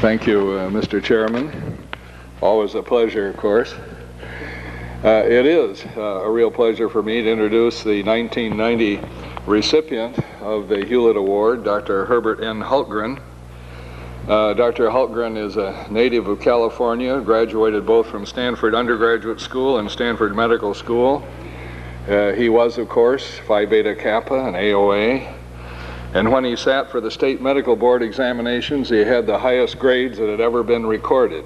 Thank you, Mr. Chairman. Always a pleasure, of course. It is a real pleasure for me to introduce the 1990 recipient of the Hewlett Award, Dr. Herbert N. Hultgren. Dr. Hultgren is a native of California, graduated both from Stanford Undergraduate School and Stanford Medical School. He was, of course, Phi Beta Kappa and AOA. And when he sat for the state medical board examinations, he had the highest grades that had ever been recorded.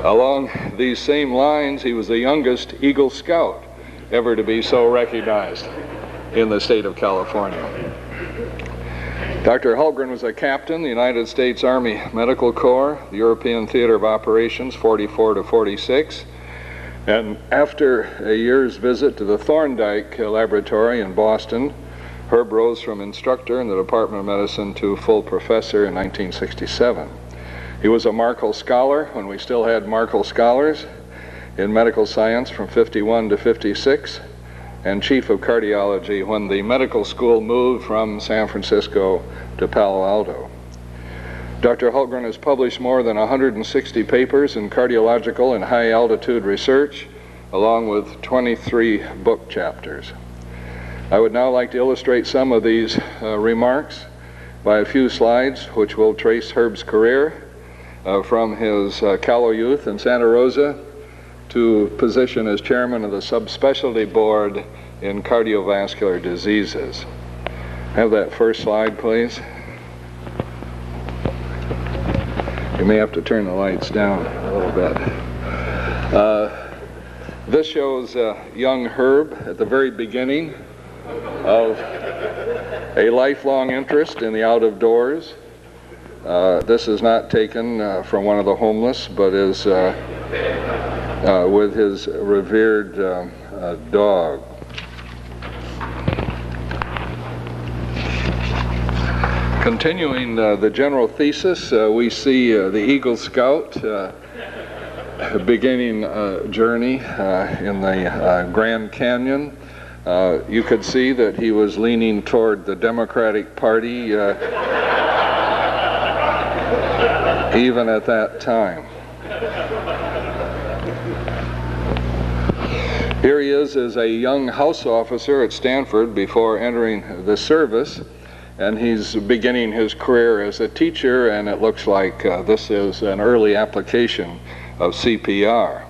Along these same lines, he was the youngest Eagle Scout ever to be so recognized in the state of California. Dr. Hultgren was a captain, the United States Army Medical Corps, the European Theater of Operations, 44 to 46. And after a year's visit to the Thorndike Laboratory in Boston, Herb rose from instructor in the Department of Medicine to full professor in 1967. He was a Markle Scholar when we still had Markle Scholars in medical science from 51 to 56, and chief of cardiology when the medical school moved from San Francisco to Palo Alto. Dr. Hultgren has published more than 160 papers in cardiological and high-altitude research, along with 23 book chapters. I would now like to illustrate some of these remarks by a few slides which will trace Herb's career from his callow youth in Santa Rosa to position as chairman of the subspecialty board in cardiovascular diseases. Have that first slide, please. You may have to turn the lights down a little bit. This shows young Herb at the very beginning of a lifelong interest in the out of doors. This is not taken from one of the homeless, but is with his revered dog. Continuing the general thesis, we see the Eagle Scout beginning a journey in the Grand Canyon. You could see that he was leaning toward the Democratic Party even at that time. Here he is as a young house officer at Stanford before entering the service, and he's beginning his career as a teacher, and it looks like this is an early application of CPR.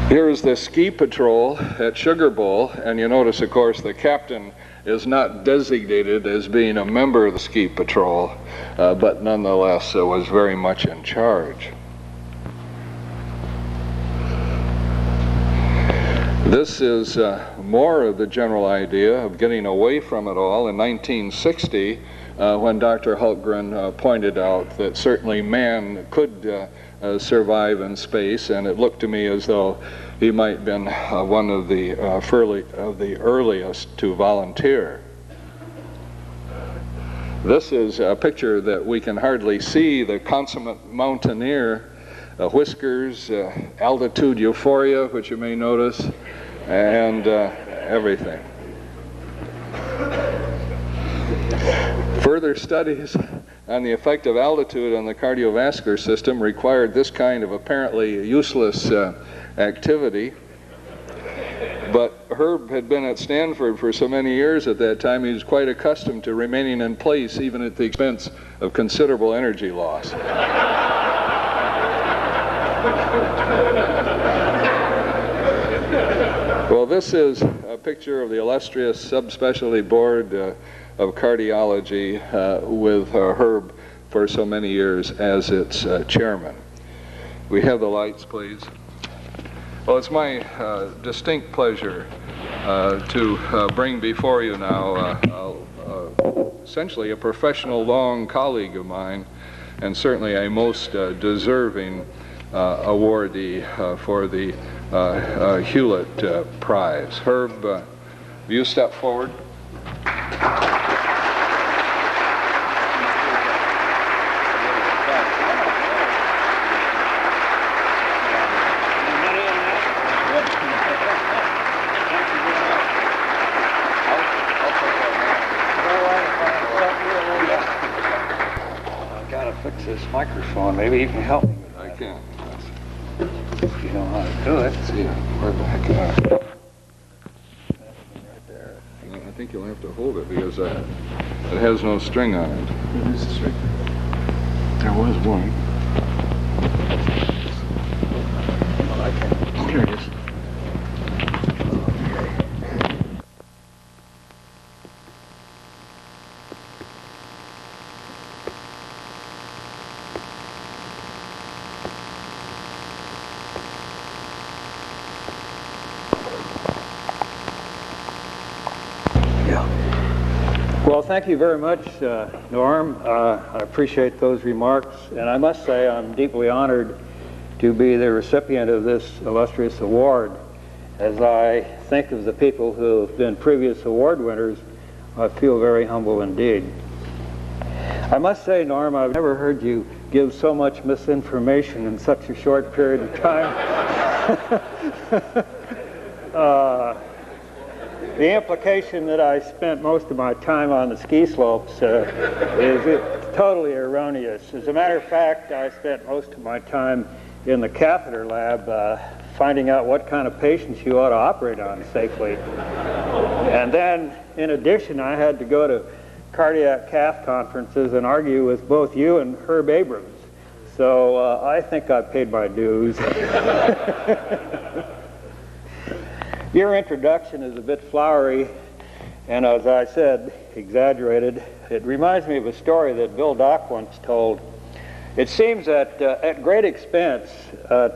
Here's the ski patrol at Sugar Bowl, and you notice, of course, the captain is not designated as being a member of the ski patrol, but nonetheless was very much in charge. This is more of the general idea of getting away from it all in 1960, when Dr. Hultgren pointed out that certainly man could survive in space, and it looked to me as though he might have been one of the earliest to volunteer. This is a picture that we can hardly see, the consummate mountaineer, whiskers, altitude euphoria, which you may notice, and everything. Further studies on the effect of altitude on the cardiovascular system required this kind of apparently useless activity. But Herb had been at Stanford for so many years at that time, he was quite accustomed to remaining in place even at the expense of considerable energy loss. Well, this is a picture of the illustrious subspecialty board of cardiology with Herb for so many years as its chairman. We have the lights, please. Well, it's my distinct pleasure to bring before you now essentially a professional long colleague of mine, and certainly a most deserving awardee for the Hewlett Prize. Herb, will you step forward? works, this microphone. Maybe you can help me with that. I can. If you know how to do it. Let's see, where the heck am I? Right there. I think you'll have to hold it because it has no string on it. It is a string. There was one. Well, I can. Here it is. Well, thank you very much, Norm. I appreciate those remarks, and I must say I'm deeply honored to be the recipient of this illustrious award. As I think of the people who have been previous award winners, I feel very humble indeed. I must say, Norm, I've never heard you give so much misinformation in such a short period of time. The implication that I spent most of my time on the ski slopes is totally erroneous. As a matter of fact, I spent most of my time in the catheter lab finding out what kind of patients you ought to operate on safely. And then, in addition, I had to go to cardiac cath conferences and argue with both you and Herb Abrams. So I think I paid my dues. Your introduction is a bit flowery, and as I said, exaggerated. It reminds me of a story that Bill Dock once told. It seems that at great expense,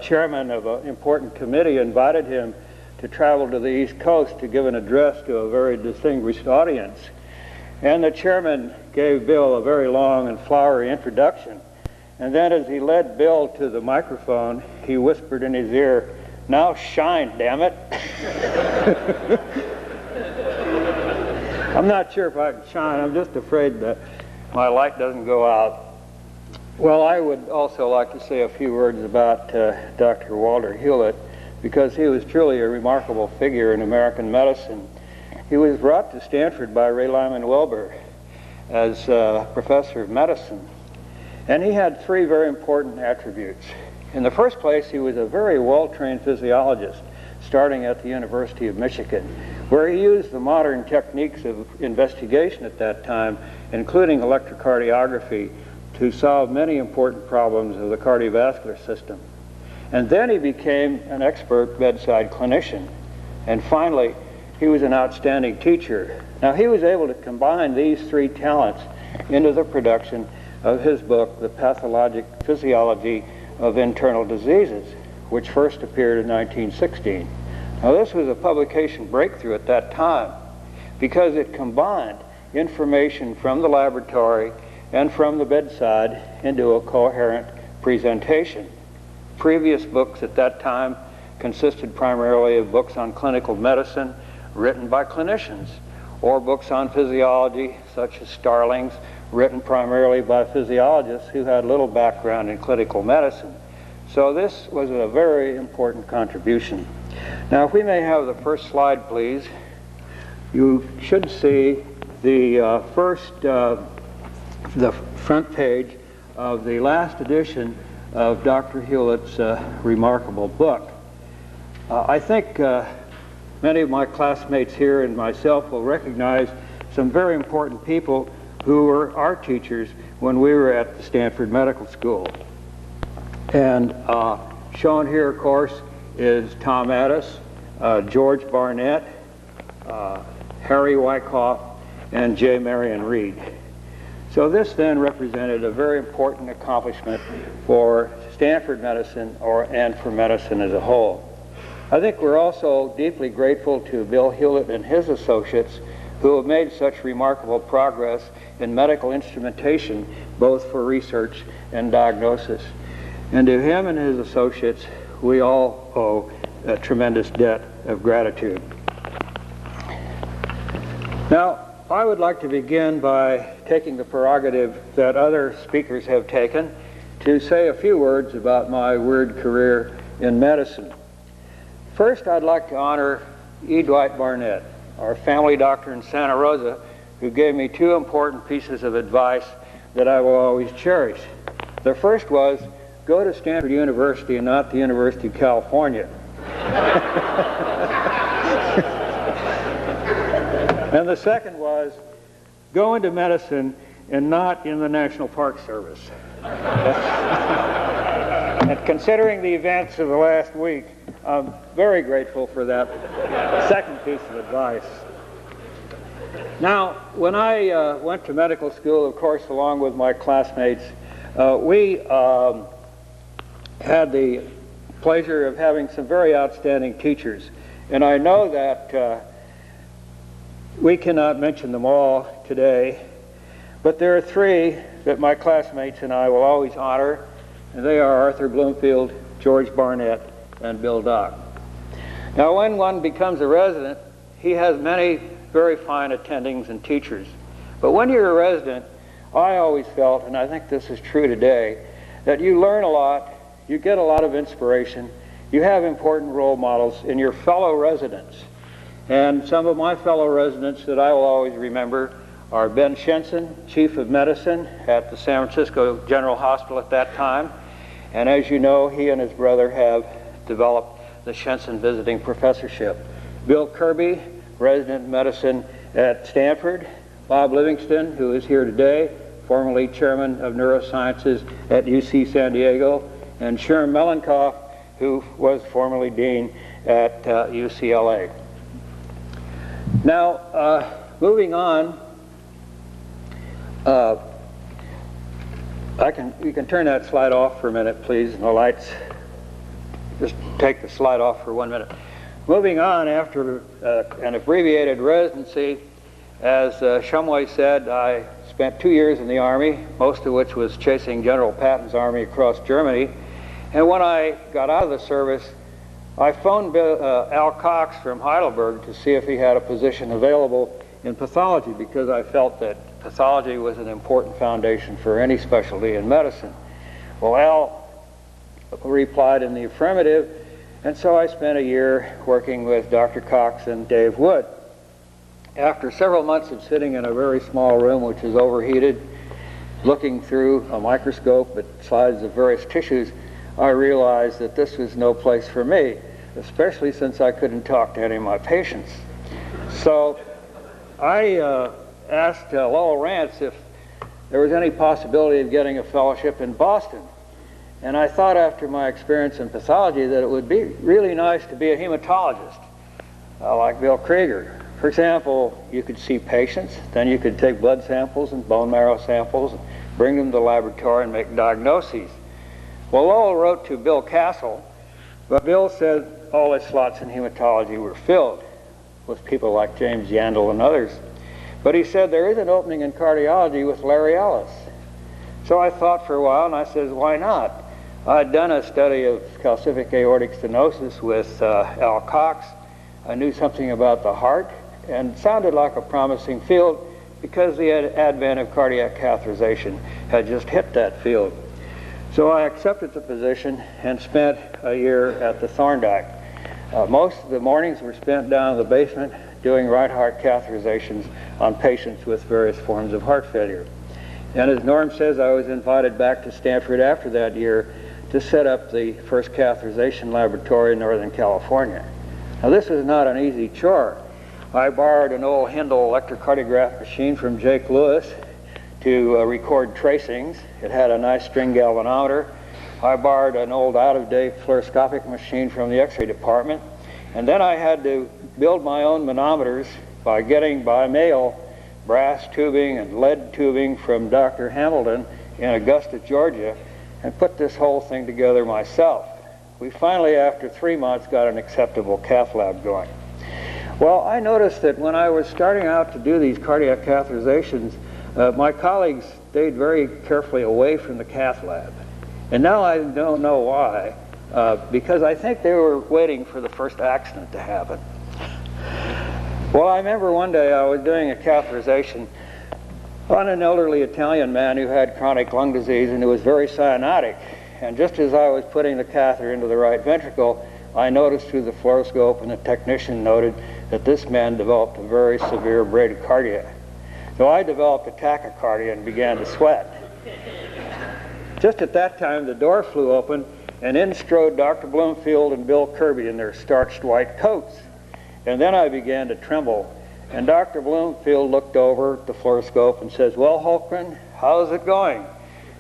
chairman of an important committee invited him to travel to the East Coast to give an address to a very distinguished audience. And the chairman gave Bill a very long and flowery introduction. And then as he led Bill to the microphone, he whispered in his ear, "Now shine, damn it." I'm not sure if I can shine. I'm just afraid that my light doesn't go out. Well, I would also like to say a few words about Dr. Walter Hewlett, because he was truly a remarkable figure in American medicine. He was brought to Stanford by Ray Lyman Wilbur as professor of medicine, and he had three very important attributes. In the first place, he was a very well-trained physiologist, starting at the University of Michigan, where he used the modern techniques of investigation at that time, including electrocardiography, to solve many important problems of the cardiovascular system. And then he became an expert bedside clinician. And finally, he was an outstanding teacher. Now, he was able to combine these three talents into the production of his book, The Pathologic Physiology of Internal Diseases, which first appeared in 1916. Now, this was a publication breakthrough at that time because it combined information from the laboratory and from the bedside into a coherent presentation. Previous books at that time consisted primarily of books on clinical medicine written by clinicians, or books on physiology, such as Starling's, written primarily by physiologists who had little background in clinical medicine. So this was a very important contribution. Now, if we may have the first slide, please. You should see the the front page of the last edition of Dr. Hewlett's remarkable book. I think many of my classmates here and myself will recognize some very important people who were our teachers when we were at the Stanford Medical School. And shown here, of course, is Tom Addis, George Barnett, Harry Wyckoff, and J. Marion Reed. So this then represented a very important accomplishment for Stanford medicine and for medicine as a whole. I think we're also deeply grateful to Bill Hewlett and his associates who have made such remarkable progress in medical instrumentation, both for research and diagnosis. And to him and his associates, we all owe a tremendous debt of gratitude. Now, I would like to begin by taking the prerogative that other speakers have taken to say a few words about my weird career in medicine. First, I'd like to honor E. Dwight Barnett, our family doctor in Santa Rosa, who gave me two important pieces of advice that I will always cherish. The first was, go to Stanford University and not the University of California. And the second was, go into medicine and not in the National Park Service. And considering the events of the last week, I'm very grateful for that second piece of advice. Now, when I went to medical school, of course, along with my classmates, we had the pleasure of having some very outstanding teachers. And I know that we cannot mention them all today, but there are three that my classmates and I will always honor, and they are Arthur Bloomfield, George Barnett, and Bill Dock. Now, when one becomes a resident, he has many very fine attendings and teachers. But when you're a resident, I always felt, and I think this is true today, that you learn a lot, you get a lot of inspiration, you have important role models in your fellow residents. And some of my fellow residents that I will always remember are Ben Shenson, Chief of Medicine at the San Francisco General Hospital at that time. And as you know, he and his brother have developed the Shenson Visiting Professorship. Bill Kirby, resident of medicine at Stanford. Bob Livingston, who is here today, formerly chairman of neurosciences at UC San Diego. And Sherm Melenkoff, who was formerly dean at UCLA. Now, moving on, you can turn that slide off for a minute, please, and the lights. Just take the slide off for 1 minute. Moving on, after an abbreviated residency, as Shumway said, I spent 2 years in the Army, most of which was chasing General Patton's army across Germany. And when I got out of the service, I phoned Al Cox from Heidelberg to see if he had a position available in pathology, because I felt that pathology was an important foundation for any specialty in medicine. Well, Al replied in the affirmative, and so I spent a year working with Dr. Cox and Dave Wood. After several months of sitting in a very small room which is overheated, looking through a microscope at slides of various tissues, I realized that this was no place for me, especially since I couldn't talk to any of my patients. So I asked Lowell Rance if there was any possibility of getting a fellowship in Boston. And I thought, after my experience in pathology, that it would be really nice to be a hematologist, like Bill Krieger. For example, you could see patients, then you could take blood samples and bone marrow samples and bring them to the laboratory and make diagnoses. Well, Lowell wrote to Bill Castle, but Bill said all his slots in hematology were filled with people like James Yandel and others. But he said there is an opening in cardiology with Larry Ellis. So I thought for a while, and I said, why not? I'd done a study of calcific aortic stenosis with Al Cox. I knew something about the heart, and it sounded like a promising field because the advent of cardiac catheterization had just hit that field. So I accepted the position and spent a year at the Thorndike. Most of the mornings were spent down in the basement doing right heart catheterizations on patients with various forms of heart failure. And as Norm says, I was invited back to Stanford after that year to set up the first catheterization laboratory in Northern California. Now, this was not an easy chore. I borrowed an old Hindle electrocardiograph machine from Jake Lewis to record tracings. It had a nice string galvanometer. I borrowed an old out-of-date fluoroscopic machine from the X-ray department. And then I had to build my own manometers by getting by mail brass tubing and lead tubing from Dr. Hamilton in Augusta, Georgia, and put this whole thing together myself. We finally, after 3 months, got an acceptable cath lab going. Well, I noticed that when I was starting out to do these cardiac catheterizations, my colleagues stayed very carefully away from the cath lab. And now I don't know why, because I think they were waiting for the first accident to happen. Well, I remember one day I was doing a catheterization on an elderly Italian man who had chronic lung disease and who was very cyanotic. And just as I was putting the catheter into the right ventricle, I noticed through the fluoroscope, and the technician noted that this man developed a very severe bradycardia. So I developed a tachycardia and began to sweat. Just at that time, the door flew open, and in strode Dr. Bloomfield and Bill Kirby in their starched white coats. And then I began to tremble. And Dr. Bloomfield looked over at the fluoroscope and says, "Well, Hultgren, how's it going?"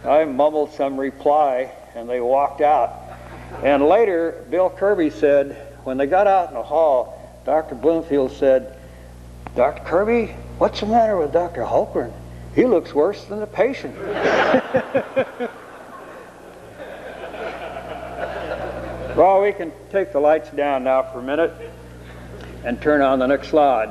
I mumbled some reply, and they walked out. And later, Bill Kirby said, when they got out in the hall, Dr. Bloomfield said, "Dr. Kirby, what's the matter with Dr. Hultgren? He looks worse than the patient." Well, we can take the lights down now for a minute and turn on the next slide.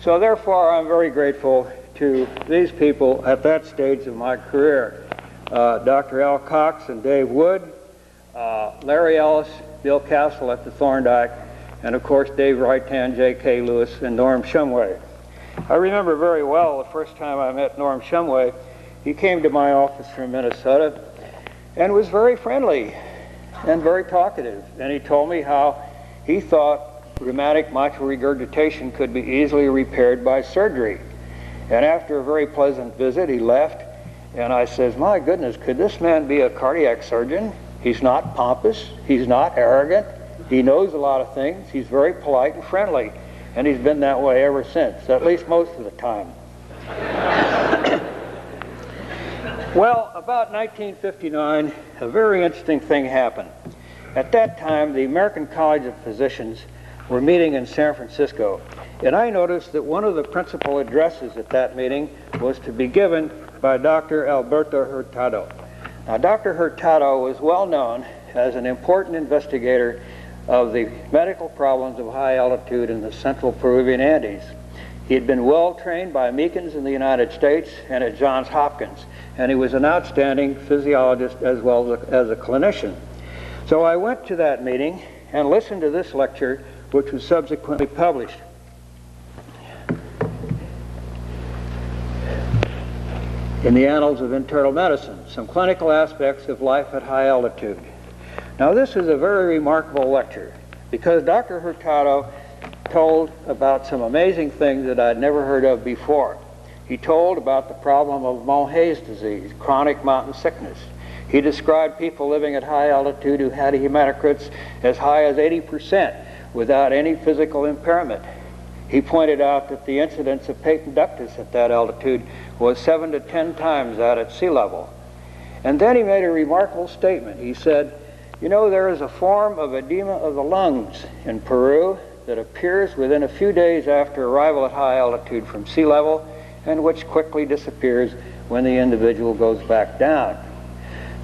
So therefore, I'm very grateful to these people at that stage of my career. Dr. Al Cox and Dave Wood, Larry Ellis, Bill Castle at the Thorndike, and of course Dave Wrightan, J.K. Lewis, and Norm Shumway. I remember very well the first time I met Norm Shumway. He came to my office from Minnesota and was very friendly and very talkative. And he told me how he thought rheumatic mitral regurgitation could be easily repaired by surgery. And after a very pleasant visit, he left. And I says, "My goodness, could this man be a cardiac surgeon? He's not pompous. He's not arrogant. He knows a lot of things. He's very polite and friendly." And he's been that way ever since, at least most of the time. Well, about 1959, a very interesting thing happened. At that time, the American College of Physicians were meeting in San Francisco, and I noticed that one of the principal addresses at that meeting was to be given by Dr. Alberto Hurtado. Now, Dr. Hurtado was well known as an important investigator of the medical problems of high altitude in the central Peruvian Andes. He had been well trained by Meekins in the United States and at Johns Hopkins, and he was an outstanding physiologist as well as a clinician. So I went to that meeting and listened to this lecture, which was subsequently published. In the Annals of Internal Medicine, Some Clinical Aspects of Life at High Altitude. Now, this is a very remarkable lecture because Dr. Hurtado told about some amazing things that I'd never heard of before. He told about the problem of Mohay's disease, chronic mountain sickness. He described people living at high altitude who had hematocrits as high as 80% without any physical impairment. He pointed out that the incidence of patent ductus at that altitude was 7 to 10 times that at sea level. And then he made a remarkable statement. He said, "You know, there is a form of edema of the lungs in Peru that appears within a few days after arrival at high altitude from sea level and which quickly disappears when the individual goes back down."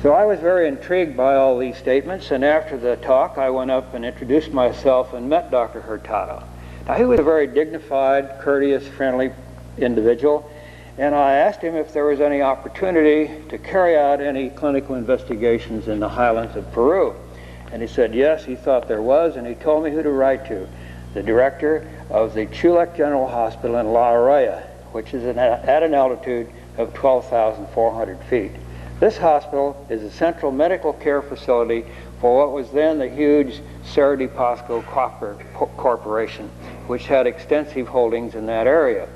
So I was very intrigued by all these statements, and after the talk I went up and introduced myself and met Dr. Hurtado. Now, he was a very dignified, courteous, friendly individual, and I asked him if there was any opportunity to carry out any clinical investigations in the highlands of Peru. And he said yes, he thought there was, and he told me who to write to, the director of the Hewlett General Hospital in La Arroya, which is at an altitude of 12,400 feet. This hospital is a central medical care facility for what was then the huge Cerro de Pasco Copper Corporation, which had extensive holdings in that area.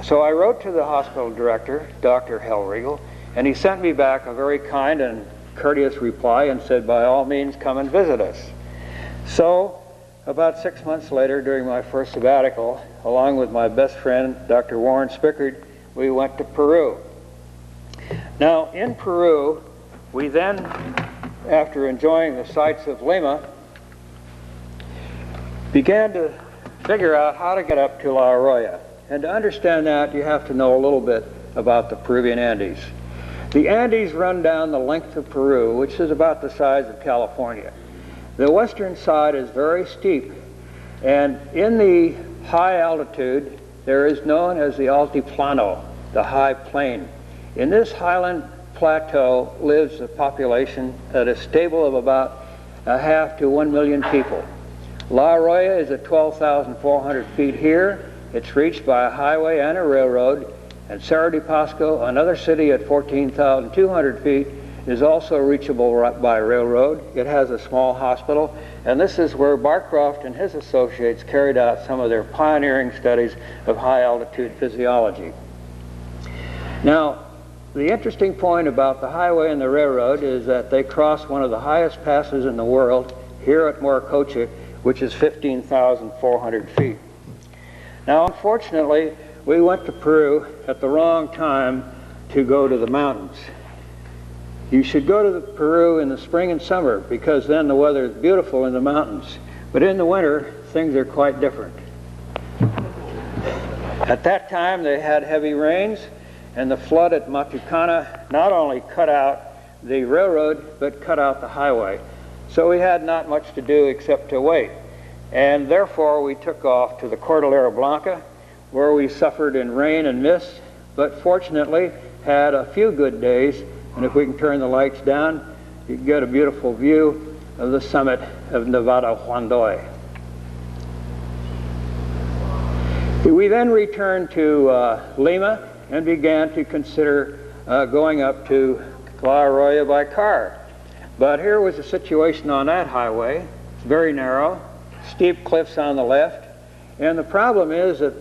So I wrote to the hospital director, Dr. Hellriegel, and he sent me back a very kind and courteous reply and said, by all means, come and visit us. So about 6 months later, during my first sabbatical, along with my best friend, Dr. Warren Spickard, we went to Peru. Now, in Peru, we then, after enjoying the sights of Lima, began to figure out how to get up to La Arroya. And to understand that, you have to know a little bit about the Peruvian Andes. The Andes run down the length of Peru, which is about the size of California. The western side is very steep, and in the high altitude, there is known as the Altiplano, the high plain. In this highland plateau lives a population that is stable of about 0.5 to 1 million people. La Arroya is at 12,400 feet here. It's reached by a highway and a railroad, and Cerro de Pasco, another city at 14,200 feet, is also reachable by railroad. It has a small hospital, and this is where Barcroft and his associates carried out some of their pioneering studies of high altitude physiology. Now, the interesting point about the highway and the railroad is that they cross one of the highest passes in the world here at Morococha, which is 15,400 feet. Now, unfortunately, we went to Peru at the wrong time to go to the mountains. You should go to Peru in the spring and summer because then the weather is beautiful in the mountains. But in the winter, things are quite different. At that time, they had heavy rains, and the flood at Matucana not only cut out the railroad, but cut out the highway. So we had not much to do except to wait. And therefore, we took off to the Cordillera Blanca, where we suffered in rain and mist, but fortunately had a few good days. And if we can turn the lights down, you can get a beautiful view of the summit of Nevada Huandoy. We then returned to Lima and began to consider going up to La Arroya by car. But here was a situation on that highway. It's very narrow, steep cliffs on the left, and the problem is that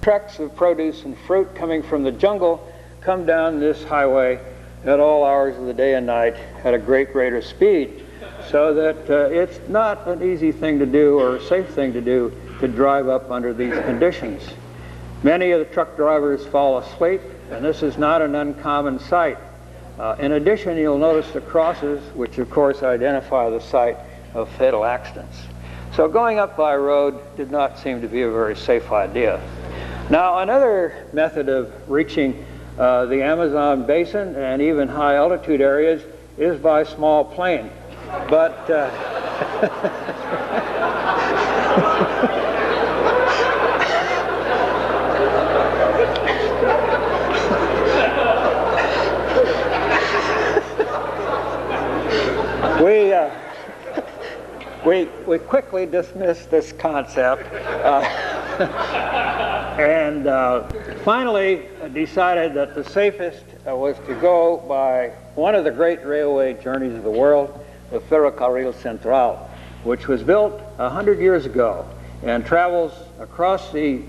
trucks of produce and fruit coming from the jungle come down this highway at all hours of the day and night at a great rate of speed, so that it's not an easy thing to do or a safe thing to do to drive up under these conditions. Many of the truck drivers fall asleep, and this is not an uncommon sight. In addition, you'll notice the crosses, which of course identify the site of fatal accidents. So going up by road did not seem to be a very safe idea. Now, another method of reaching the Amazon basin and even high altitude areas is by small plane. But we quickly dismissed this concept and finally decided that the safest was to go by one of the great railway journeys of the world, the Ferrocarril Central, which was built 100 years ago and travels across the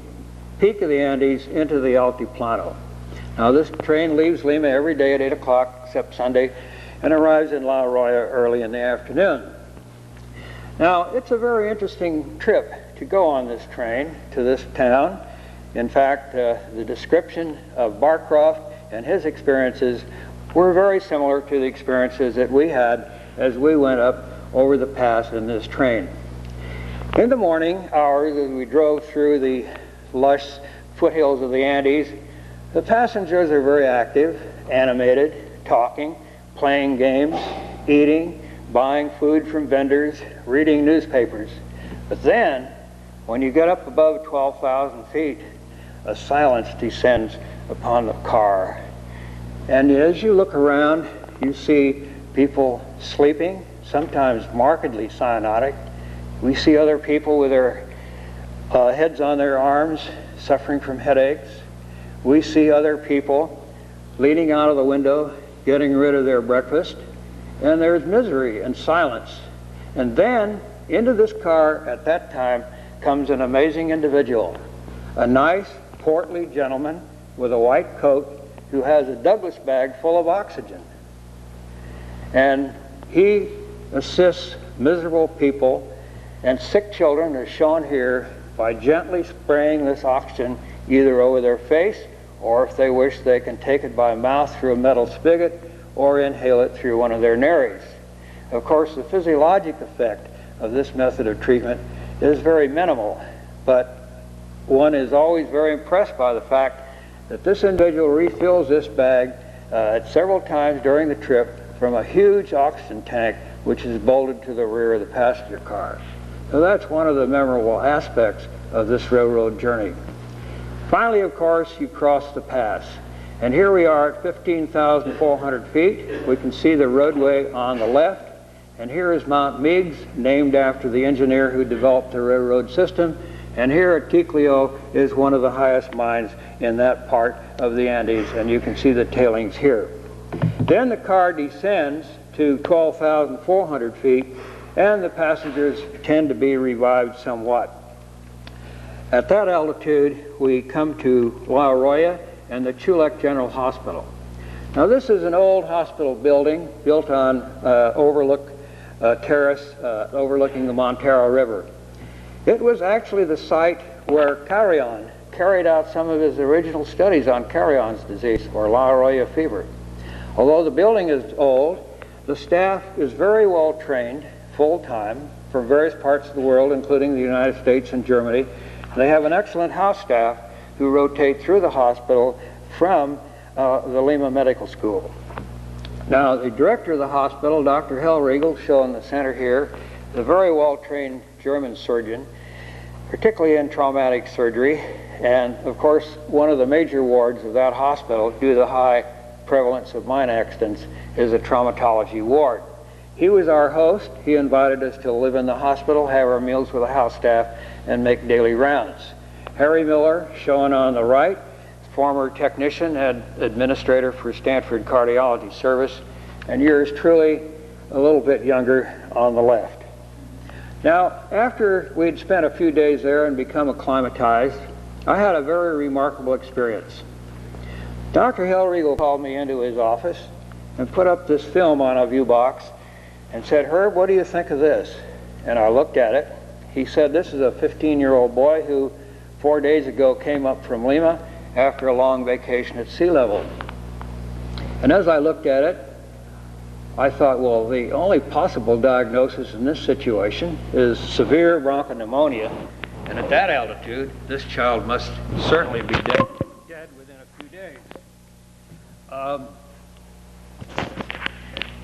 peak of the Andes into the Altiplano. Now, this train leaves Lima every day at 8 o'clock, except Sunday, and arrives in La Arroya early in the afternoon. Now, it's a very interesting trip to go on this train to this town. In fact, the description of Barcroft and his experiences were very similar to the experiences that we had as we went up over the pass in this train. In the morning hours, as we drove through the lush foothills of the Andes, the passengers are very active, animated, talking, playing games, eating, buying food from vendors, reading newspapers. But then, when you get up above 12,000 feet, a silence descends upon the car. And as you look around, you see people sleeping, sometimes markedly cyanotic. We see other people with their heads on their arms, suffering from headaches. We see other people leaning out of the window, getting rid of their breakfast. And there's misery and silence. And then, into this car at that time comes an amazing individual, a nice, portly gentleman with a white coat who has a Douglas bag full of oxygen. And he assists miserable people, and sick children are shown here by gently spraying this oxygen either over their face, or if they wish, they can take it by mouth through a metal spigot or inhale it through one of their nares. Of course, the physiologic effect of this method of treatment is very minimal, but one is always very impressed by the fact that this individual refills this bag several times during the trip from a huge oxygen tank which is bolted to the rear of the passenger car. So that's one of the memorable aspects of this railroad journey. Finally, of course, you cross the pass. And here we are at 15,400 feet. We can see the roadway on the left. And here is Mount Meigs, named after the engineer who developed the railroad system. And here at Ticlio is one of the highest mines in that part of the Andes, and you can see the tailings here. Then the car descends to 12,400 feet, and the passengers tend to be revived somewhat. At that altitude, we come to La Arroya and the Chulek General Hospital. Now this is an old hospital building built on terrace overlooking the Montero River. It was actually the site where Carrion carried out some of his original studies on Carrion's disease, or La Roya fever. Although the building is old, the staff is very well trained, full-time, from various parts of the world, including the United States and Germany. They have an excellent house staff who rotate through the hospital from the Lima Medical School. Now, the director of the hospital, Dr. Hellriegel, shown in the center here, is a very well-trained German surgeon, particularly in traumatic surgery, and of course, one of the major wards of that hospital, due to the high prevalence of mine accidents, is a traumatology ward. He was our host. He invited us to live in the hospital, have our meals with the house staff, and make daily rounds. Harry Miller, shown on the right, former technician and administrator for Stanford Cardiology Service, and yours truly, a little bit younger, on the left. Now, after we'd spent a few days there and become acclimatized, I had a very remarkable experience. Dr. Hellriegel called me into his office and put up this film on a view box and said, "Herb, what do you think of this?" And I looked at it. He said, "This is a 15-year-old boy who 4 days ago came up from Lima after a long vacation at sea level." And as I looked at it, I thought, well, the only possible diagnosis in this situation is severe bronchopneumonia, and at that altitude, this child must certainly be dead within a few days.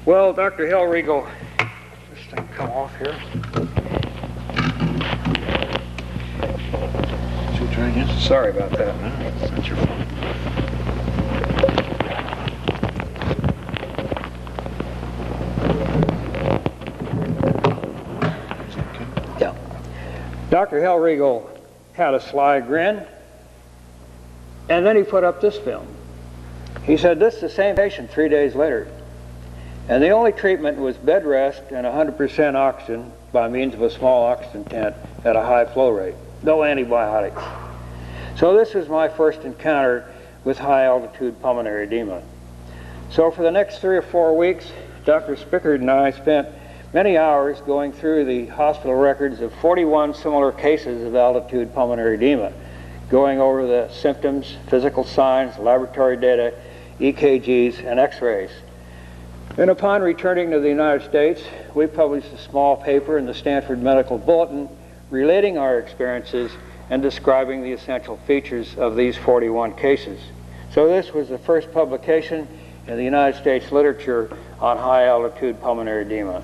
Well, Dr. Hellriegel, this thing come off here. Should we try again? Sorry about that. No, it's not your fault. Yeah. Dr. Hellriegel had a sly grin, and then he put up this film. He said, "This is the same patient 3 days later, and the only treatment was bed rest and 100% oxygen by means of a small oxygen tent at a high flow rate. No antibiotics." So this was my first encounter with high-altitude pulmonary edema. So for the next 3 or 4 weeks, Dr. Spickard and I spent many hours going through the hospital records of 41 similar cases of altitude pulmonary edema, going over the symptoms, physical signs, laboratory data, EKGs, and X-rays. Then upon returning to the United States, we published a small paper in the Stanford Medical Bulletin relating our experiences and describing the essential features of these 41 cases. So this was the first publication in the United States literature on high-altitude pulmonary edema.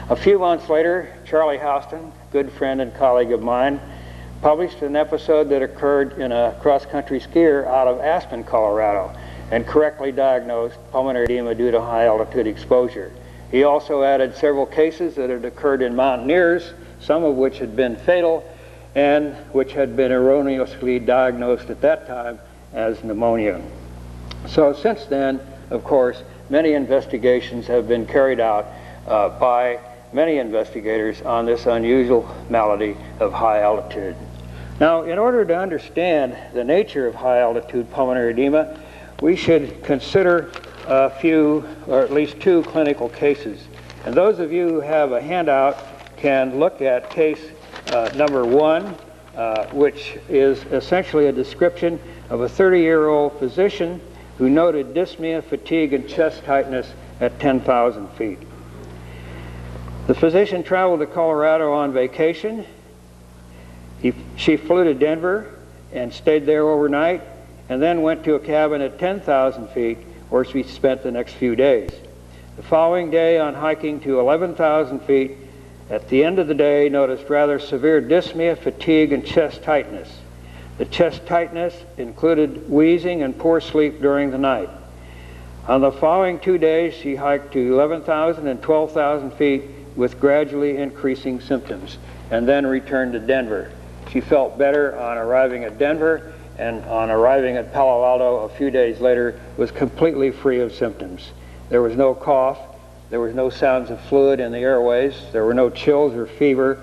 A few months later, Charlie Houston, good friend and colleague of mine, published an episode that occurred in a cross-country skier out of Aspen, Colorado, and correctly diagnosed pulmonary edema due to high-altitude exposure. He also added several cases that had occurred in mountaineers, some of which had been fatal, and which had been erroneously diagnosed at that time as pneumonia. So since then, of course, many investigations have been carried out by many investigators on this unusual malady of high altitude. Now, in order to understand the nature of high altitude pulmonary edema, we should consider a few, or at least 2 clinical cases. And those of you who have a handout can look at case number 1, which is essentially a description of a 30-year-old physician who noted dyspnea, fatigue, and chest tightness at 10,000 feet. The physician traveled to Colorado on vacation. She flew to Denver and stayed there overnight, and then went to a cabin at 10,000 feet where she spent the next few days. The following day, on hiking to 11,000 feet, at the end of the day, noticed rather severe dyspnea, fatigue, and chest tightness. The chest tightness included wheezing and poor sleep during the night. On the following 2 days, she hiked to 11,000 and 12,000 feet with gradually increasing symptoms, and then returned to Denver. She felt better on arriving at Denver, and on arriving at Palo Alto a few days later was completely free of symptoms. There was no cough, there was no sounds of fluid in the airways, there were no chills or fever,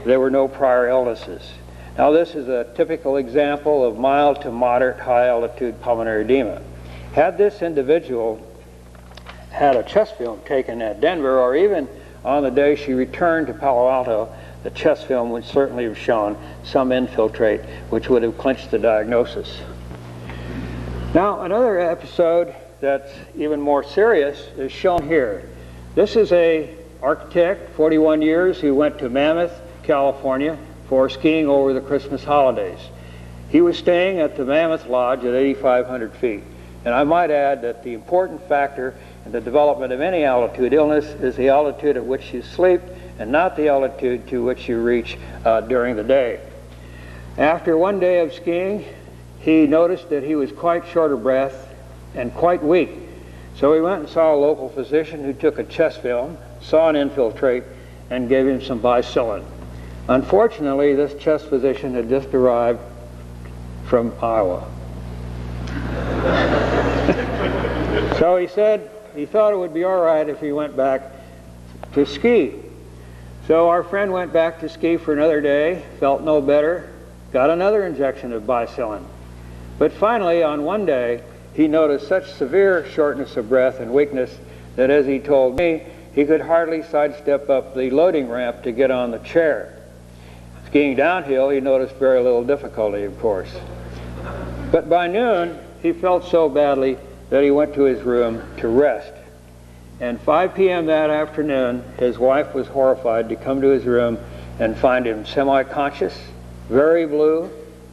there were no prior illnesses. Now this is a typical example of mild to moderate high altitude pulmonary edema. Had this individual had a chest film taken at Denver, or even on the day she returned to Palo Alto, the chest film would certainly have shown some infiltrate, which would have clinched the diagnosis. Now, another episode that's even more serious is shown here. This is an architect, 41 years, who went to Mammoth, California for skiing over the Christmas holidays. He was staying at the Mammoth Lodge at 8,500 feet. And I might add that the important factor in the development of any altitude illness is the altitude at which you sleep and not the altitude to which you reach during the day. After one day of skiing, he noticed that he was quite short of breath and quite weak. So he went and saw a local physician who took a chest film, saw an infiltrate, and gave him some bicillin. Unfortunately, this chest physician had just arrived from Iowa. So he said he thought it would be all right if he went back to ski. So our friend went back to ski for another day, felt no better, got another injection of bicillin. But finally, on one day, he noticed such severe shortness of breath and weakness that, as he told me, he could hardly sidestep up the loading ramp to get on the chair. Skiing downhill, he noticed very little difficulty, of course. But by noon, he felt so badly that he went to his room to rest. And 5 p.m. that afternoon, his wife was horrified to come to his room and find him semi-conscious, very blue,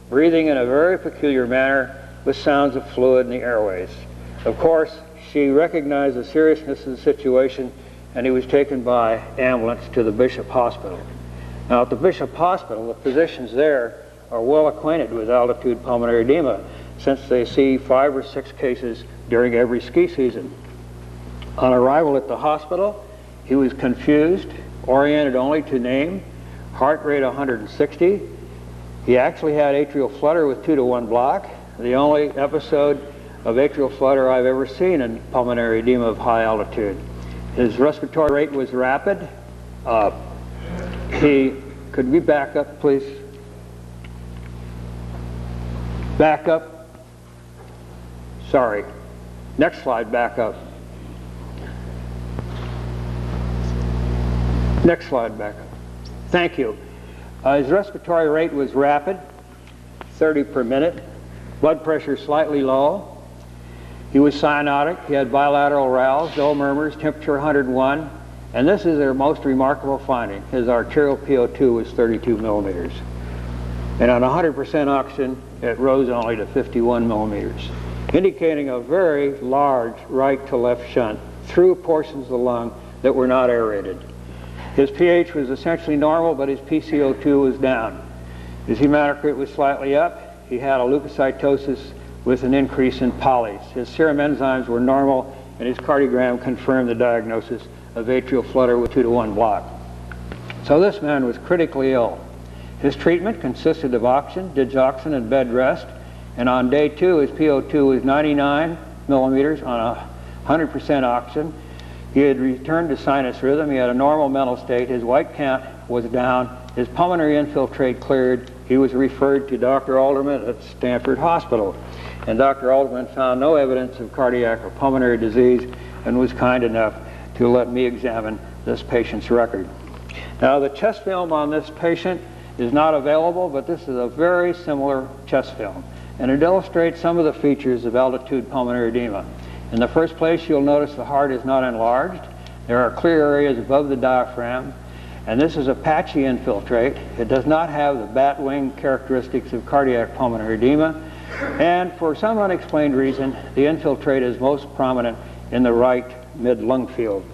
breathing in a very peculiar manner with sounds of fluid in the airways. Of course, she recognized the seriousness of the situation, and he was taken by ambulance to the Bishop Hospital. Now, at the Bishop Hospital, the physicians there are well acquainted with altitude pulmonary edema, since they see 5 or 6 cases during every ski season. On arrival at the hospital, he was confused, oriented only to name, heart rate 160. He actually had atrial flutter with 2-to-1 block, the only episode of atrial flutter I've ever seen in pulmonary edema of high altitude. His respiratory rate was rapid. Could we back up, please? Back up. Sorry. Next slide, back up. Next slide, back up. Thank you. His respiratory rate was rapid, 30 per minute. Blood pressure slightly low. He was cyanotic. He had bilateral rales, no murmurs, temperature 101. And this is their most remarkable finding. His arterial PO2 was 32 millimeters. And on 100% oxygen, it rose only to 51 millimeters, indicating a very large right to left shunt through portions of the lung that were not aerated. His pH was essentially normal, but his PCO2 was down. His hematocrit was slightly up. He had a leukocytosis with an increase in polys. His serum enzymes were normal, and his cardiogram confirmed the diagnosis of atrial flutter with 2-to-1 block. So this man was critically ill. His treatment consisted of oxygen, digoxin, and bed rest. And on day 2, his PO2 was 99 millimeters on 100% oxygen. He had returned to sinus rhythm. He had a normal mental state. His white count was down. His pulmonary infiltrate cleared. He was referred to Dr. Alderman at Stanford Hospital. And Dr. Alderman found no evidence of cardiac or pulmonary disease and was kind enough to let me examine this patient's record. Now, the chest film on this patient is not available, but this is a very similar chest film, and it illustrates some of the features of altitude pulmonary edema. In the first place, you'll notice the heart is not enlarged. There are clear areas above the diaphragm, and this is a patchy infiltrate. It does not have the bat wing characteristics of cardiac pulmonary edema, and for some unexplained reason, the infiltrate is most prominent in the right mid-lung field.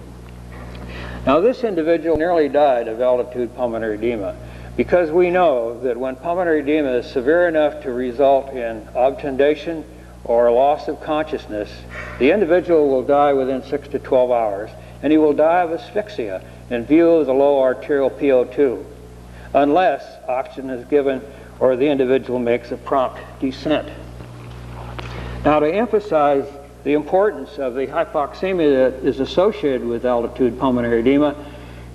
Now, this individual nearly died of altitude pulmonary edema, because we know that when pulmonary edema is severe enough to result in obtundation or loss of consciousness, the individual will die within 6 to 12 hours, and he will die of asphyxia in view of the low arterial PO2, unless oxygen is given or the individual makes a prompt descent. Now, to emphasize the importance of the hypoxemia that is associated with altitude pulmonary edema,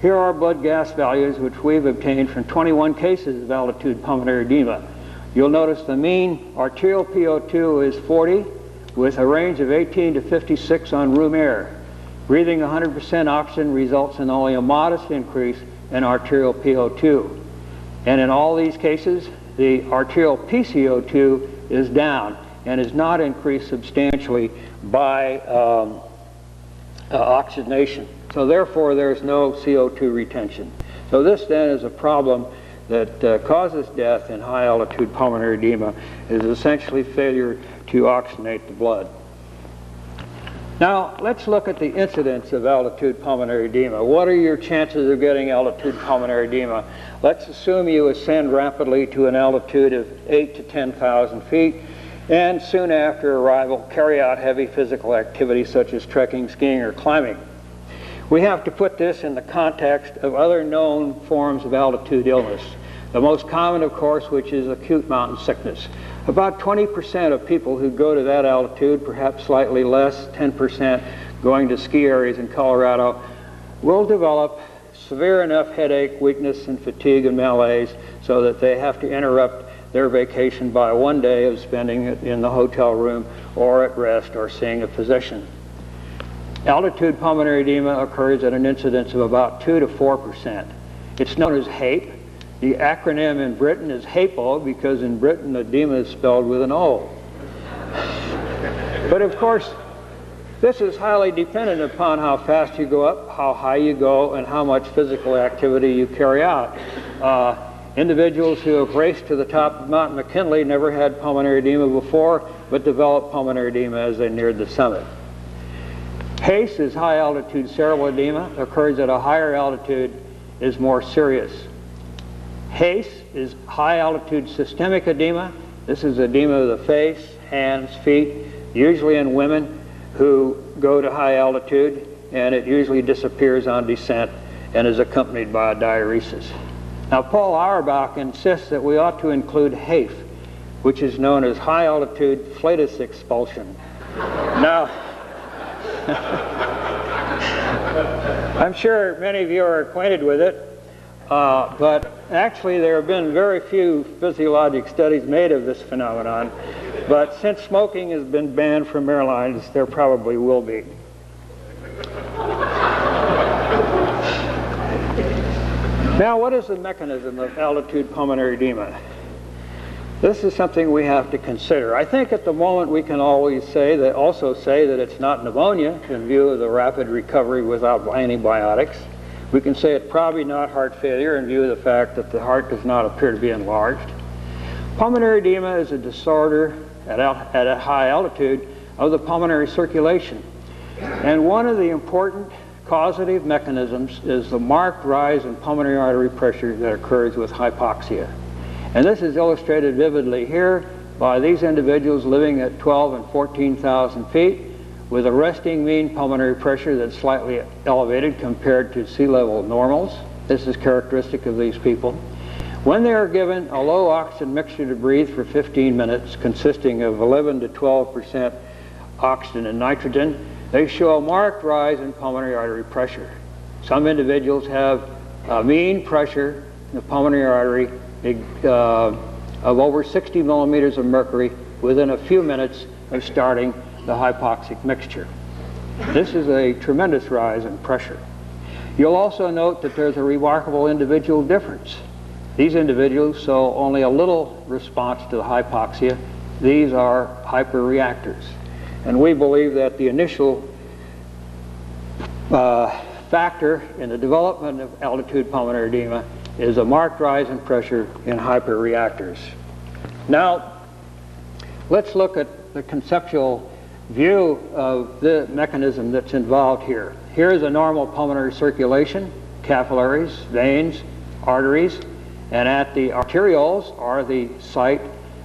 here are blood gas values which we've obtained from 21 cases of altitude pulmonary edema. You'll notice the mean arterial PO2 is 40, with a range of 18 to 56 on room air. Breathing 100% oxygen results in only a modest increase in arterial PO2. And in all these cases, the arterial PCO2 is down and is not increased substantially by oxygenation. So therefore, there's no CO2 retention. So this then is a problem that causes death in high altitude pulmonary edema, is essentially failure to oxygenate the blood. Now, let's look at the incidence of altitude pulmonary edema. What are your chances of getting altitude pulmonary edema? Let's assume you ascend rapidly to an altitude of 8 to 10,000 feet, and soon after arrival, carry out heavy physical activity such as trekking, skiing, or climbing. We have to put this in the context of other known forms of altitude illness. The most common, of course, which is acute mountain sickness. About 20% of people who go to that altitude, perhaps slightly less, 10% going to ski areas in Colorado, will develop severe enough headache, weakness, and fatigue and malaise so that they have to interrupt their vacation by one day of spending it in the hotel room or at rest or seeing a physician. Altitude pulmonary edema occurs at an incidence of about 2 to 4%. It's known as HAPE. The acronym in Britain is HAPO because in Britain edema is spelled with an O. But of course, this is highly dependent upon how fast you go up, how high you go, and how much physical activity you carry out. Individuals who have raced to the top of Mount McKinley never had pulmonary edema before, but developed pulmonary edema as they neared the summit. HACE is high altitude cerebral edema, occurs at a higher altitude, is more serious. HACE is high altitude systemic edema. This is edema of the face, hands, feet, usually in women who go to high altitude, and it usually disappears on descent and is accompanied by a diuresis. Now, Paul Auerbach insists that we ought to include HAFE, which is known as high altitude flatus expulsion. Now, I'm sure many of you are acquainted with it, but actually there have been very few physiologic studies made of this phenomenon, but since smoking has been banned from airlines, there probably will be. Now, what is the mechanism of altitude pulmonary edema? This is something we have to consider. I think at the moment we can always say that it's not pneumonia in view of the rapid recovery without antibiotics. We can say it's probably not heart failure in view of the fact that the heart does not appear to be enlarged. Pulmonary edema is a disorder at a high altitude of the pulmonary circulation. And one of the important causative mechanisms is the marked rise in pulmonary artery pressure that occurs with hypoxia. And this is illustrated vividly here by these individuals living at 12 and 14,000 feet with a resting mean pulmonary pressure that's slightly elevated compared to sea level normals. This is characteristic of these people. When they are given a low oxygen mixture to breathe for 15 minutes consisting of 11 to 12% oxygen and nitrogen, they show a marked rise in pulmonary artery pressure. Some individuals have a mean pressure in the pulmonary artery of over 60 millimeters of mercury within a few minutes of starting the hypoxic mixture. This is a tremendous rise in pressure. You'll also note that there's a remarkable individual difference. These individuals show only a little response to the hypoxia. These are hyperreactors. And we believe that the initial factor in the development of altitude pulmonary edema is a marked rise in pressure in hyperreactors. Now, let's look at the conceptual view of the mechanism that's involved here. Here is a normal pulmonary circulation, capillaries, veins, arteries, and at the arterioles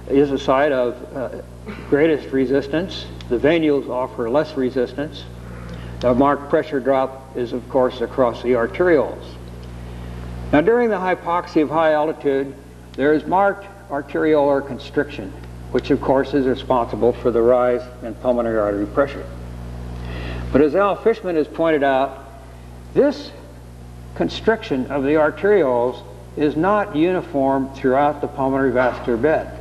is a site of greatest resistance. The venules offer less resistance. The marked pressure drop is, of course, across the arterioles. Now, during the hypoxia of high altitude, there is marked arteriolar constriction, which, of course, is responsible for the rise in pulmonary artery pressure. But as Al Fishman has pointed out, this constriction of the arterioles is not uniform throughout the pulmonary vascular bed.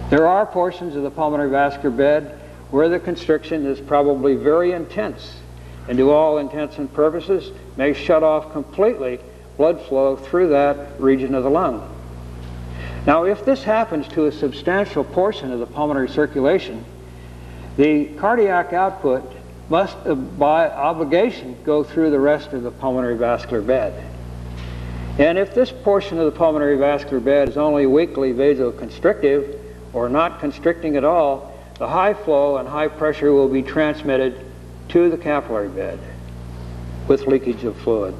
There are portions of the pulmonary vascular bed where the constriction is probably very intense and to all intents and purposes may shut off completely blood flow through that region of the lung. Now, if this happens to a substantial portion of the pulmonary circulation, the cardiac output must, by obligation, go through the rest of the pulmonary vascular bed. And if this portion of the pulmonary vascular bed is only weakly vasoconstrictive or not constricting at all, the high flow and high pressure will be transmitted to the capillary bed with leakage of fluid.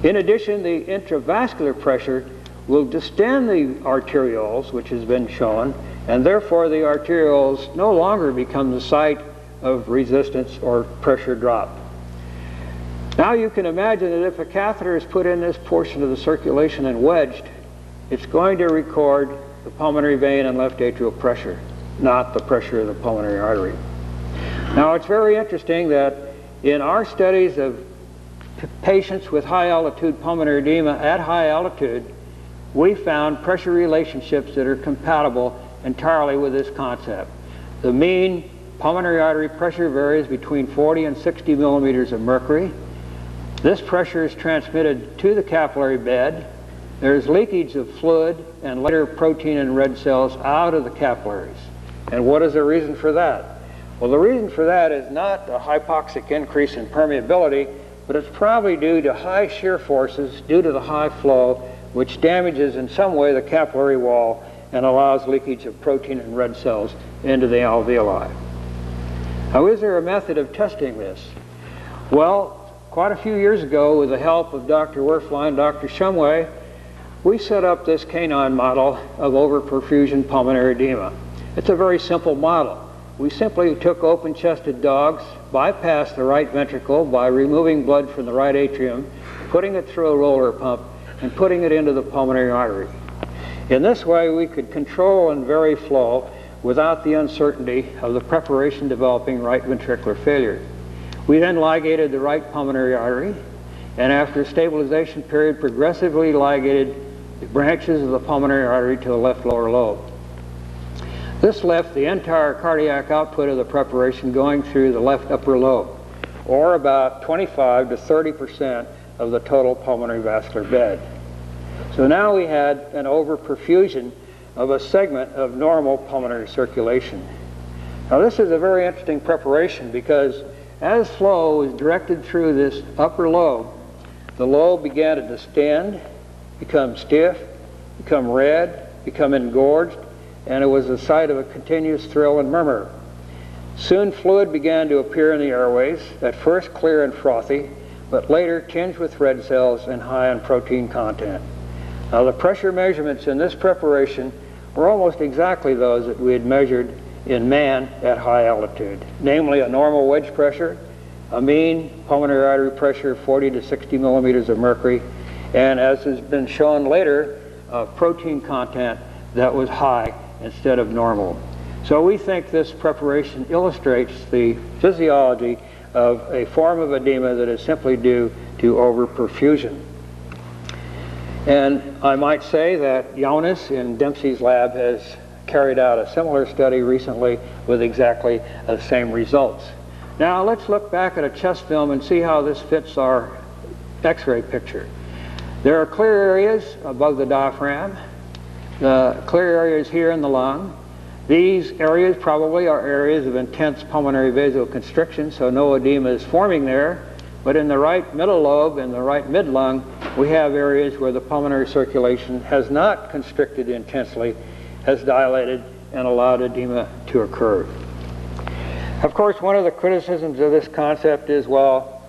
In addition, the intravascular pressure will distend the arterioles, which has been shown, and therefore the arterioles no longer become the site of resistance or pressure drop. Now you can imagine that if a catheter is put in this portion of the circulation and wedged, it's going to record the pulmonary vein and left atrial pressure, not the pressure of the pulmonary artery. Now it's very interesting that in our studies of patients with high altitude pulmonary edema at high altitude, we found pressure relationships that are compatible entirely with this concept. The mean pulmonary artery pressure varies between 40 and 60 millimeters of mercury. This pressure is transmitted to the capillary bed. There's leakage of fluid and later protein and red cells out of the capillaries. And what is the reason for that? Well, the reason for that is not a hypoxic increase in permeability, but it's probably due to high shear forces due to the high flow, which damages in some way the capillary wall and allows leakage of protein and red cells into the alveoli. Now, is there a method of testing this? Well, quite a few years ago, with the help of Dr. Werflein and Dr. Shumway, we set up this canine model of overperfusion pulmonary edema. It's a very simple model. We simply took open-chested dogs, bypassed the right ventricle by removing blood from the right atrium, putting it through a roller pump, and putting it into the pulmonary artery. In this way, we could control and vary flow without the uncertainty of the preparation developing right ventricular failure. We then ligated the right pulmonary artery, and after a stabilization period, progressively ligated the branches of the pulmonary artery to the left lower lobe. This left the entire cardiac output of the preparation going through the left upper lobe, or about 25 to 30% of the total pulmonary vascular bed. So now we had an overperfusion of a segment of normal pulmonary circulation. Now this is a very interesting preparation because as flow was directed through this upper lobe, the lobe began to distend, become stiff, become red, become engorged, and it was the site of a continuous thrill and murmur. Soon fluid began to appear in the airways, at first clear and frothy, but later tinged with red cells and high in protein content. Now the pressure measurements in this preparation were almost exactly those that we had measured in man at high altitude, namely a normal wedge pressure, a mean pulmonary artery pressure of 40 to 60 millimeters of mercury, and as has been shown later, protein content that was high instead of normal. So we think this preparation illustrates the physiology of a form of edema that is simply due to overperfusion. And I might say that Jonas in Dempsey's lab has carried out a similar study recently with exactly the same results. Now let's look back at a chest film and see how this fits our X-ray picture. There are clear areas above the diaphragm, the clear areas here in the lung. These areas probably are areas of intense pulmonary vasoconstriction, so no edema is forming there. But in the right middle lobe and the right mid-lung, we have areas where the pulmonary circulation has not constricted intensely, has dilated, and allowed edema to occur. Of course, one of the criticisms of this concept is, well,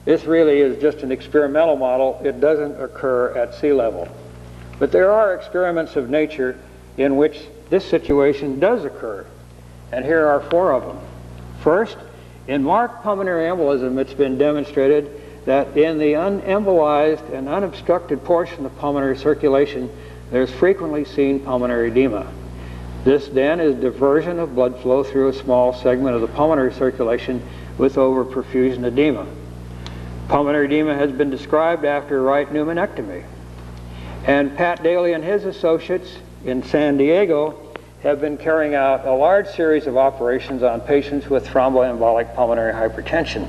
this really is just an experimental model. It doesn't occur at sea level. But there are experiments of nature in which this situation does occur, and here are 4 of them. First, in marked pulmonary embolism, it's been demonstrated that in the unembolized and unobstructed portion of pulmonary circulation, there's frequently seen pulmonary edema. This then is diversion of blood flow through a small segment of the pulmonary circulation with overperfusion edema. Pulmonary edema has been described after right pneumonectomy. And Pat Daly and his associates in San Diego have been carrying out a large series of operations on patients with thromboembolic pulmonary hypertension.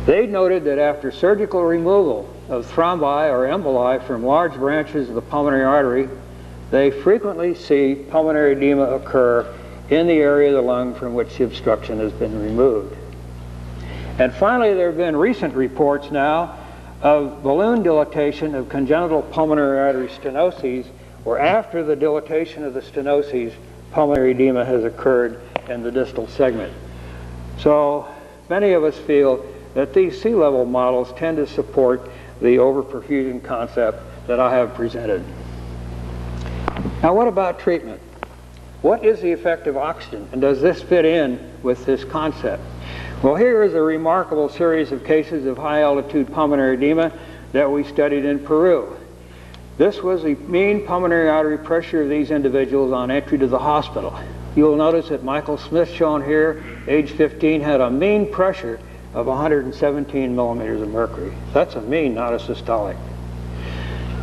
They noted that after surgical removal of thrombi or emboli from large branches of the pulmonary artery, they frequently see pulmonary edema occur in the area of the lung from which the obstruction has been removed. And finally, there have been recent reports now of balloon dilatation of congenital pulmonary artery stenoses, where after the dilatation of the stenoses, pulmonary edema has occurred in the distal segment. So many of us feel that these sea level models tend to support the overperfusion concept that I have presented. Now, what about treatment? What is the effect of oxygen, and does this fit in with this concept? Well, here is a remarkable series of cases of high altitude pulmonary edema that we studied in Peru. This was the mean pulmonary artery pressure of these individuals on entry to the hospital. You will notice that Michael Smith, shown here, age 15, had a mean pressure of 117 millimeters of mercury. That's a mean, not a systolic.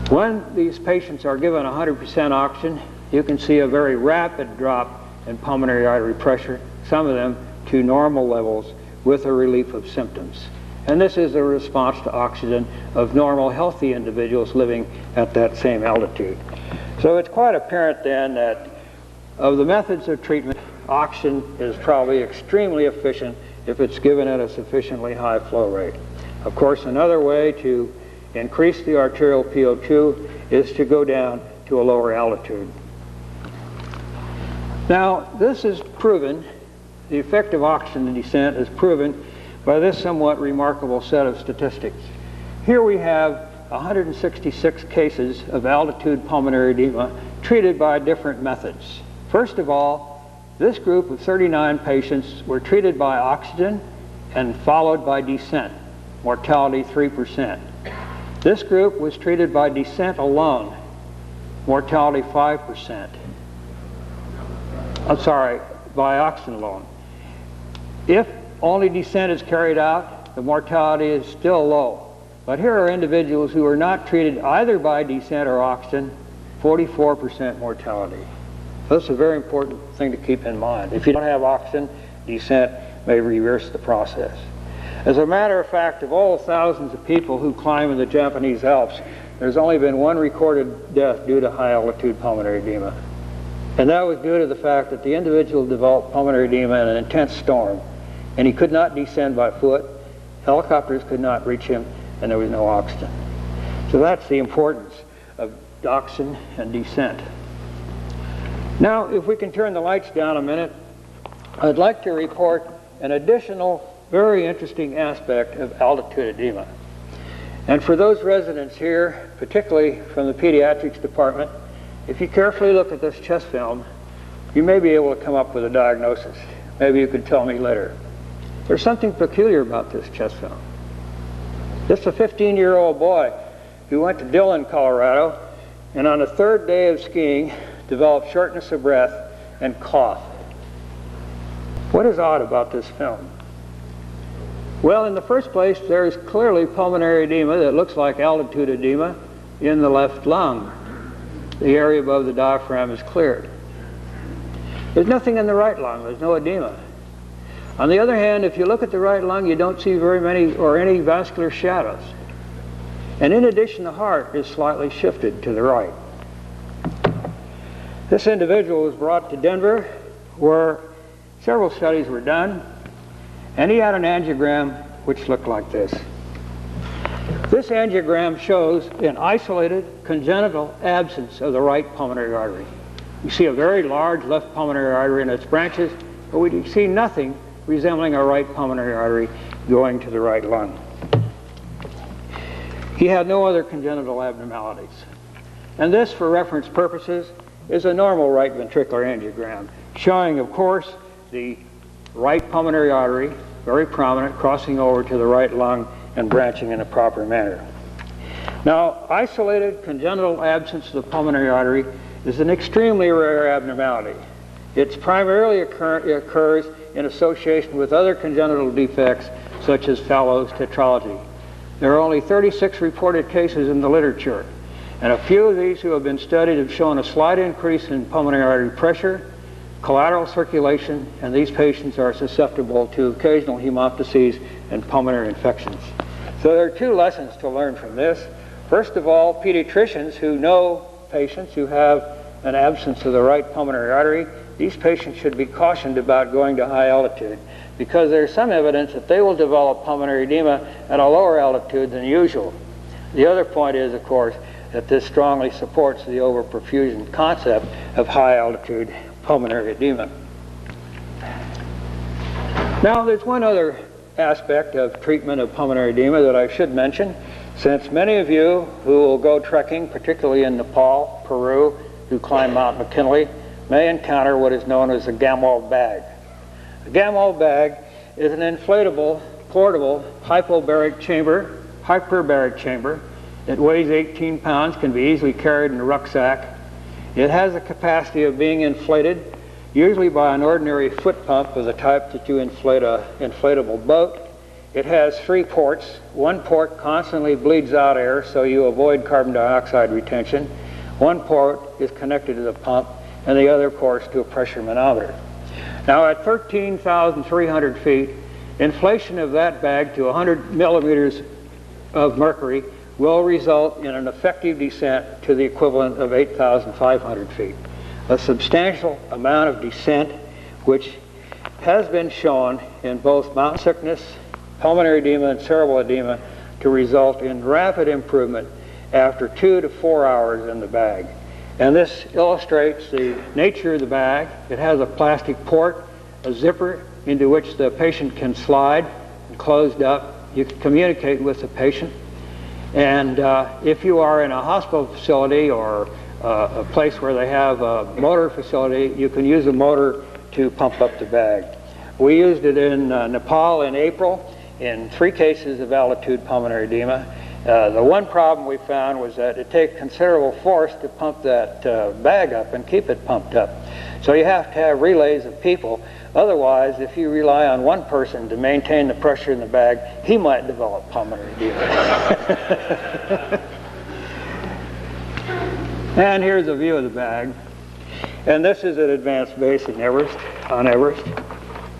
When these patients are given 100% oxygen, you can see a very rapid drop in pulmonary artery pressure, some of them to normal levels with a relief of symptoms. And this is a response to oxygen of normal, healthy individuals living at that same altitude. So it's quite apparent then that of the methods of treatment, oxygen is probably extremely efficient if it's given at a sufficiently high flow rate. Of course, another way to increase the arterial PO2 is to go down to a lower altitude. Now, this is proven, the effect of oxygen descent is proven by this somewhat remarkable set of statistics. Here we have 166 cases of altitude pulmonary edema treated by different methods. First of all, this group of 39 patients were treated by oxygen and followed by descent, mortality 3%. This group was treated by descent alone, mortality 5%. I'm sorry, by oxygen alone. If only descent is carried out, the mortality is still low. But here are individuals who are not treated either by descent or oxygen, 44% mortality. So that's a very important thing to keep in mind. If you don't have oxygen, descent may reverse the process. As a matter of fact, of all thousands of people who climb in the Japanese Alps, there's only been one recorded death due to high altitude pulmonary edema. And that was due to the fact that the individual developed pulmonary edema in an intense storm, and he could not descend by foot, helicopters could not reach him, and there was no oxygen. So that's the importance of oxygen and descent. Now, if we can turn the lights down a minute, I'd like to report an additional very interesting aspect of altitude edema. And for those residents here, particularly from the pediatrics department, if you carefully look at this chest film, you may be able to come up with a diagnosis. Maybe you could tell me later. There's something peculiar about this chest film. This is a 15-year-old boy who went to Dillon, Colorado, and on the third day of skiing, developed shortness of breath and cough. What is odd about this film? Well, in the first place, there is clearly pulmonary edema that looks like altitude edema in the left lung. The area above the diaphragm is cleared. There's nothing in the right lung. There's no edema. On the other hand, if you look at the right lung, you don't see very many or any vascular shadows. And in addition, the heart is slightly shifted to the right. This individual was brought to Denver, where several studies were done, and he had an angiogram which looked like this. This angiogram shows an isolated congenital absence of the right pulmonary artery. You see a very large left pulmonary artery and its branches, but we see nothing resembling a right pulmonary artery going to the right lung. He had no other congenital abnormalities. And this, for reference purposes, is a normal right ventricular angiogram, showing, of course, the right pulmonary artery, very prominent, crossing over to the right lung and branching in a proper manner. Now, isolated congenital absence of the pulmonary artery is an extremely rare abnormality. It primarily occurs in association with other congenital defects, such as Fallot's tetralogy. There are only 36 reported cases in the literature. And a few of these who have been studied have shown a slight increase in pulmonary artery pressure, collateral circulation, and these patients are susceptible to occasional hemoptyses and pulmonary infections. So there are two lessons to learn from this. First of all, pediatricians who know patients who have an absence of the right pulmonary artery, these patients should be cautioned about going to high altitude because there's some evidence that they will develop pulmonary edema at a lower altitude than usual. The other point is, of course, that this strongly supports the overperfusion concept of high altitude pulmonary edema. Now, there's one other aspect of treatment of pulmonary edema that I should mention, since many of you who will go trekking, particularly in Nepal, Peru, who climb Mount McKinley, may encounter what is known as a Gamow bag. A Gamow bag is an inflatable, portable, hyperbaric chamber. It weighs 18 pounds, can be easily carried in a rucksack. It has the capacity of being inflated, usually by an ordinary foot pump of the type that you inflate an inflatable boat. It has 3 ports. One port constantly bleeds out air, so you avoid carbon dioxide retention. One port is connected to the pump, and the other, of course, to a pressure manometer. Now, at 13,300 feet, inflation of that bag to 100 millimeters of mercury will result in an effective descent to the equivalent of 8,500 feet. A substantial amount of descent, which has been shown in both mountain sickness, pulmonary edema, and cerebral edema to result in rapid improvement after 2 to 4 hours in the bag. And this illustrates the nature of the bag. It has a plastic port, a zipper into which the patient can slide, and closed up. You can communicate with the patient. And if you are in a hospital facility or a place where they have a motor facility, you can use a motor to pump up the bag. We used it in Nepal in April in 3 cases of altitude pulmonary edema. The one problem we found was that it takes considerable force to pump that bag up and keep it pumped up. So you have to have relays of people. Otherwise, if you rely on one person to maintain the pressure in the bag, he might develop pulmonary edema. And here's a view of the bag. And this is at advanced base in Everest, on Everest.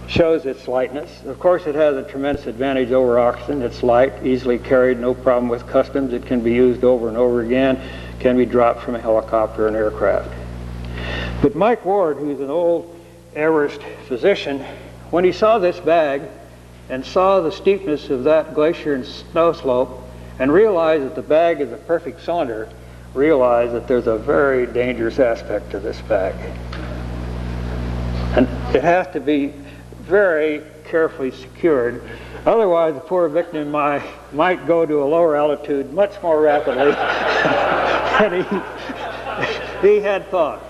Shows its lightness. Of course, it has a tremendous advantage over oxygen. It's light, easily carried, no problem with customs. It can be used over and over again, can be dropped from a helicopter or an aircraft. But Mike Ward, who's an old Everest physician, when he saw this bag and saw the steepness of that glacier and snow slope and realized that the bag is a perfect cylinder, realized that there's a very dangerous aspect to this bag. And it has to be very carefully secured. Otherwise, the poor victim might go to a lower altitude much more rapidly than he had thought.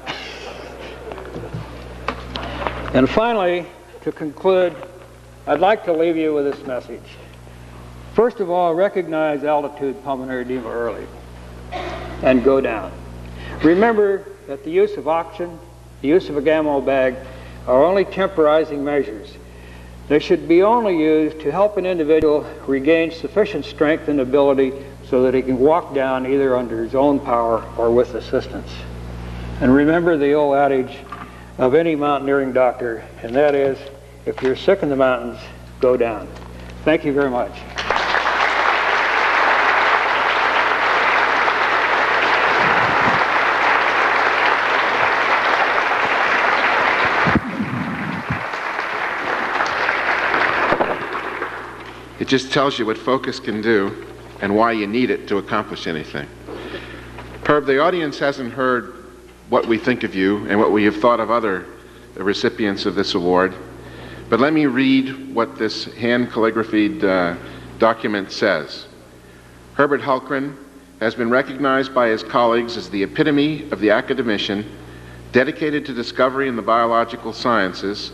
And finally, to conclude, I'd like to leave you with this message. First of all, recognize altitude pulmonary edema early and go down. Remember that the use of oxygen, the use of a Gamow bag are only temporizing measures. They should be only used to help an individual regain sufficient strength and ability so that he can walk down either under his own power or with assistance. And remember the old adage of any mountaineering doctor, and that is, if you're sick in the mountains, go down. Thank you very much. It just tells you what focus can do and why you need it to accomplish anything. Herb, the audience hasn't heard what we think of you and what we have thought of other recipients of this award, but let me read what this hand calligraphied document says. Herbert Hultgren has been recognized by his colleagues as the epitome of the academician dedicated to discovery in the biological sciences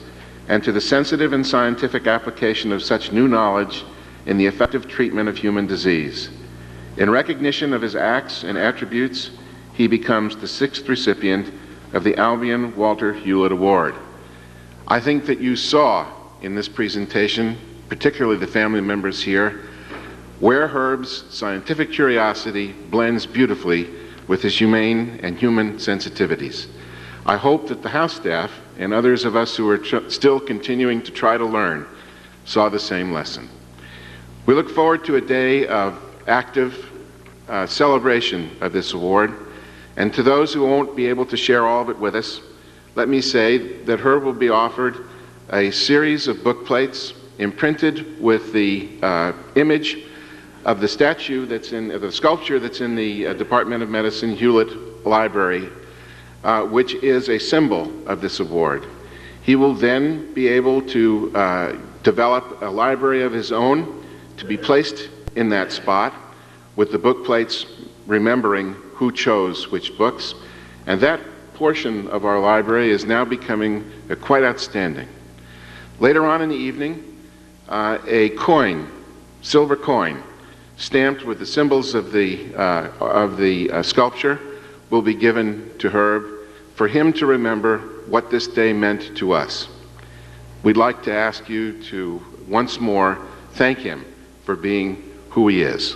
and to the sensitive and scientific application of such new knowledge in the effective treatment of human disease. In recognition of his acts and attributes, he becomes the 6th recipient of the Albion Walter Hewlett Award. I think that you saw in this presentation, particularly the family members here, where Herb's scientific curiosity blends beautifully with his humane and human sensitivities. I hope that the House staff and others of us who are still continuing to try to learn saw the same lesson. We look forward to a day of active celebration of this award, and to those who won't be able to share all of it with us, let me say that Herb will be offered a series of book plates imprinted with the image of the statue that's in the sculpture that's in the Department of Medicine Hewlett Library, which is a symbol of this award. He will then be able to develop a library of his own to be placed in that spot, with the book plates remembering who chose which books, and that portion of our library is now becoming quite outstanding. Later on in the evening, a coin, silver coin, stamped with the symbols of the sculpture, will be given to Herb for him to remember what this day meant to us. We'd like to ask you to once more thank him for being who he is.